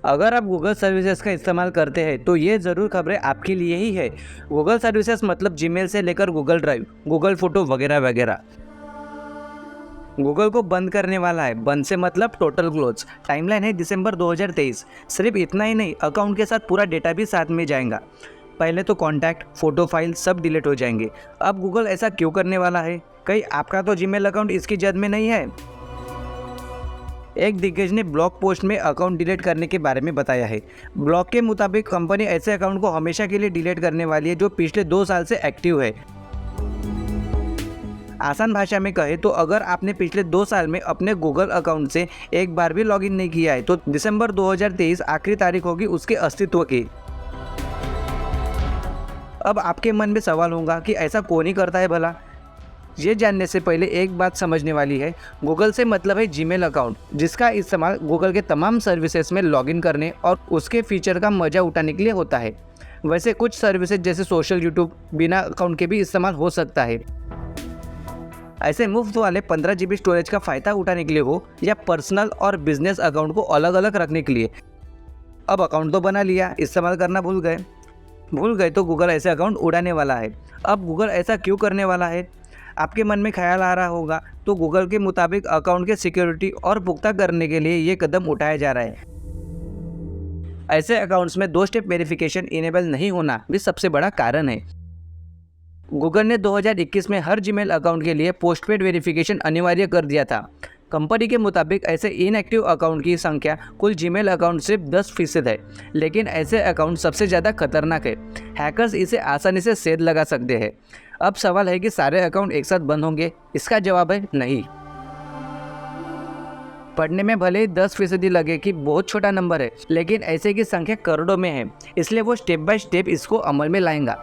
अगर आप Google services का इस्तेमाल करते हैं तो ये ज़रूर खबरें आपके लिए ही है। गूगल सर्विसेज मतलब जीमेल से लेकर गूगल ड्राइव, गूगल फोटो वगैरह वगैरह। गूगल को बंद करने वाला है। बंद से मतलब टोटल क्लोज। टाइमलाइन है दिसंबर 2023। सिर्फ इतना ही नहीं, अकाउंट के साथ पूरा डेटा भी साथ में जाएगा। पहले तो कॉन्टैक्ट, फोटो, फाइल सब डिलीट हो जाएंगे। अब गूगल ऐसा क्यों करने वाला है? कहीं आपका तो जीमेल अकाउंट इसकी जद में नहीं है? एक दिग्गज ने ब्लॉग पोस्ट में अकाउंट डिलीट करने के बारे में बताया है। ब्लॉग के मुताबिक कंपनी ऐसे अकाउंट को हमेशा के लिए डिलीट करने वाली है जो पिछले 2 साल से एक्टिव है। आसान भाषा में कहे तो अगर आपने पिछले 2 साल में अपने गूगल अकाउंट से एक बार भी लॉगिन नहीं किया है तो दिसंबर 2023 आखिरी तारीख होगी उसके अस्तित्व की। अब आपके मन में सवाल होगा कि ऐसा कौन ही करता है भला? ये जानने से पहले एक बात समझने वाली है। गूगल से मतलब है जीमेल अकाउंट, जिसका इस्तेमाल गूगल के तमाम सर्विसेज में लॉगिन करने और उसके फीचर का मजा उठाने के लिए होता है। वैसे कुछ सर्विसेज जैसे सोशल, यूट्यूब बिना अकाउंट के भी इस्तेमाल हो सकता है। ऐसे मुफ्त वाले 15 GB स्टोरेज का फ़ायदा उठाने के लिए हो या पर्सनल और बिजनेस अकाउंट को अलग अलग रखने के लिए। अब अकाउंट तो बना लिया, इस्तेमाल करना भूल गए तो गूगल ऐसे अकाउंट उड़ाने वाला है। अब गूगल ऐसा क्यों करने वाला है? आपके मन में ख्याल आ रहा होगा। तो गूगल के मुताबिक अकाउंट के सिक्योरिटी और पुख्ता करने के लिए ये कदम उठाया जा रहा है। ऐसे अकाउंट्स में 2 स्टेप वेरिफिकेशन इनेबल नहीं होना भी सबसे बड़ा कारण है। गूगल ने 2021 में हर जीमेल अकाउंट के लिए पोस्टपेड वेरिफिकेशन अनिवार्य कर दिया था। कंपनी के मुताबिक ऐसे इनएक्टिव अकाउंट की संख्या कुल जीमेल अकाउंट सिर्फ 10% है, लेकिन ऐसे अकाउंट सबसे ज़्यादा खतरनाक है। हैकर्स इसे आसानी से सेध लगा सकते हैं। अब सवाल है कि सारे अकाउंट एक साथ बंद होंगे? इसका जवाब है नहीं। पढ़ने में भले ही 10% लगे कि बहुत छोटा नंबर है, लेकिन ऐसे की संख्या करोड़ों में है, इसलिए वो स्टेप बाय स्टेप इसको अमल में लाएंगा।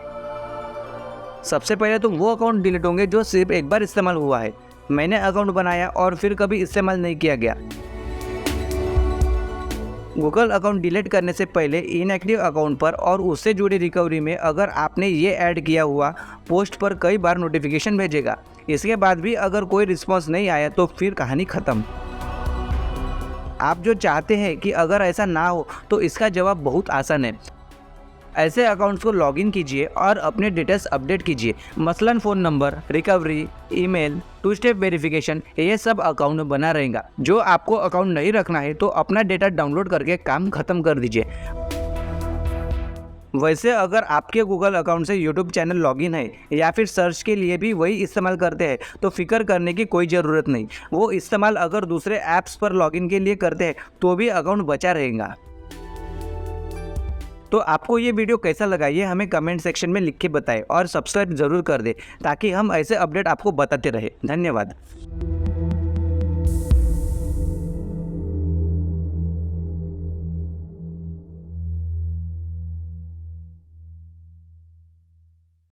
सबसे पहले तो वो अकाउंट डिलीट होंगे जो सिर्फ एक बार इस्तेमाल हुआ है। मैंने अकाउंट बनाया और फिर कभी इस्तेमाल नहीं किया गया। गूगल अकाउंट डिलीट करने से पहले इनएक्टिव अकाउंट पर और उससे जुड़ी रिकवरी में अगर आपने ये ऐड किया हुआ पोस्ट पर कई बार नोटिफिकेशन भेजेगा। इसके बाद भी अगर कोई रिस्पॉन्स नहीं आया तो फिर कहानी ख़त्म। आप जो चाहते हैं कि अगर ऐसा ना हो तो इसका जवाब बहुत आसान है। ऐसे अकाउंट्स को लॉगिन कीजिए और अपने डिटेल्स अपडेट कीजिए। मसलन phone number, recovery, email, 2 step verification, ये सब अकाउंट बना रहेगा। जो आपको अकाउंट नहीं रखना है तो अपना डेटा डाउनलोड करके काम खत्म कर दीजिए। वैसे अगर आपके गूगल अकाउंट से यूट्यूब चैनल लॉगिन है या फिर सर्च के लिए भी वही इस्तेमाल करते हैं तो फिक्र करने की कोई ज़रूरत नहीं। वो इस्तेमाल अगर दूसरे ऐप्स पर लॉगिन के लिए करते हैं तो भी अकाउंट बचा रहेगा। तो आपको ये वीडियो कैसा लगा ये हमें कमेंट सेक्शन में लिख के बताएं और सब्सक्राइब ज़रूर कर दें ताकि हम ऐसे अपडेट आपको बताते रहें। धन्यवाद।